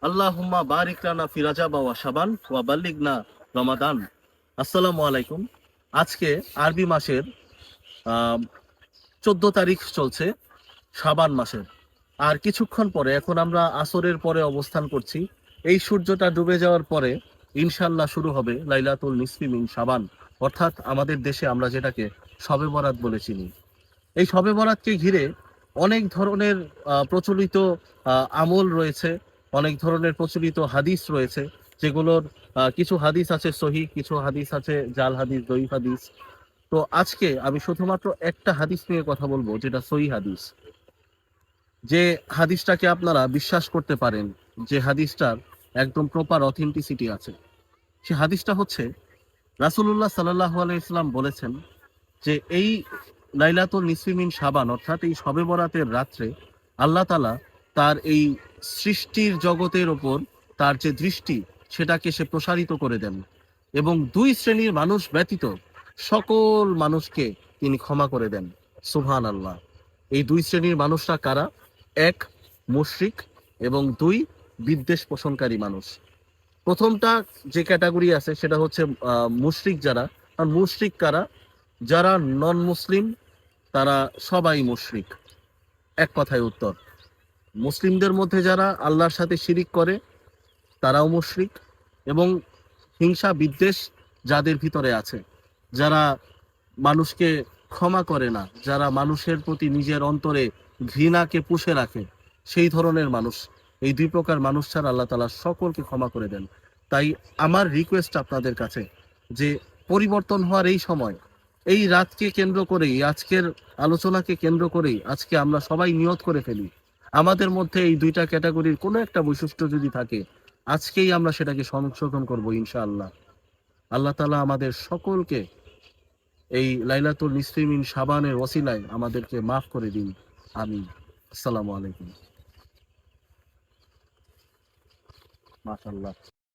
আল্লাহুম্মা বারিক লানা ফি রাজাব ওয়া শাবান ওয়া বাল্লিগনা রমাদান। আসসালামু আলাইকুম। আজকে আরবি মাসের 14 তারিখ চলছে, শাবান মাসের। আর কিছুক্ষণ পরে, এখন আমরা আসরের পরে অবস্থান করছি। এই সূর্যটা ডুবে যাওয়ার পরে ইনশাল্লাহ শুরু হবে লাইলাতুল নিসফি মিন শাবান, অর্থাৎ আমাদের দেশে আমরা যেটাকে শবে বরাত বলে চিনি। এই শবে বরাতকে ঘিরে অনেক ধরনের প্রচলিত আমল রয়েছে, অনেক ধরনের প্রচলিত হাদিস রয়েছে, যেগুলোর কিছু হাদিস আছে সহিহ, কিছু হাদিস আছে জাল হাদিস, দঈফ হাদিস। তো আজকে আমি শুধুমাত্র একটা হাদিস নিয়ে কথা বলবো, যেটা সহিহ হাদিস, যে হাদিসটাকে আপনারা বিশ্বাস করতে পারেন, যে হাদিসটার একদম প্রপার অথেন্টিসিটি আছে। সে হাদিসটা হচ্ছে, রাসূলুল্লাহ সাল্লাল্লাহু আলাইহি ওয়াসাল্লাম বলেছেন যে এই লাইলাতুল নিসফি মিন শাবান, অর্থাৎ এই শবে বরাতের রাত্রে আল্লাহ তাআলা তার এই সৃষ্টির জগতের ওপর তার যে দৃষ্টি, সেটাকে সে প্রসারিত করে দেন এবং দুই শ্রেণীর মানুষ ব্যতীত সকল মানুষকে তিনি ক্ষমা করে দেন। সুবহানাল্লাহ। এই দুই শ্রেণীর মানুষরা কারা? এক, মুশরিক, এবং দুই, বিদ্বেষ পোষণকারী মানুষ। প্রথমটা যে ক্যাটাগরি আছে সেটা হচ্ছে মুশরিক যারা। আর মুশরিক কারা? যারা নন মুসলিম, তারা সবাই মুশরিক। এক কথায় উত্তর, মুসলিমদের মধ্যে যারা আল্লাহর সাথে শিরিক করে তারাও মুশরিক, এবং হিংসা বিদ্বেষ যাদের ভিতরে আছে, যারা মানুষকে ক্ষমা করে না, যারা মানুষের প্রতি নিজের অন্তরে ঘৃণাকে পুষে রাখে, সেই ধরনের মানুষ। এই দুই প্রকার মানুষ ছাড়া আল্লাহ তাআলা সকলকে ক্ষমা করে দেন। তাই আমার রিকোয়েস্ট আপনাদের কাছে, যে পরিবর্তন হওয়ার এই সময়, এই রাতকে কেন্দ্র করেই, আজকের আলোচনাকে কেন্দ্র করেই আজকে আমরা সবাই নিয়ত করে ফেলি, আমাদের মধ্যে এই দুইটা ক্যাটাগরির কোনো একটা বৈশিষ্ট্য যদি থাকে, আজকেই আমরা সেটাকে সংশোধন করব ইনশাআল্লাহ। আল্লাহ তাআলা আমাদের সকলকে এই লাইলাতুল নিসফি মিন শাবানের ওসিলায় আমাদেরকে মাফ করে দিন। আমিন। আসসালামু আলাইকুম। মাশাআল্লাহ।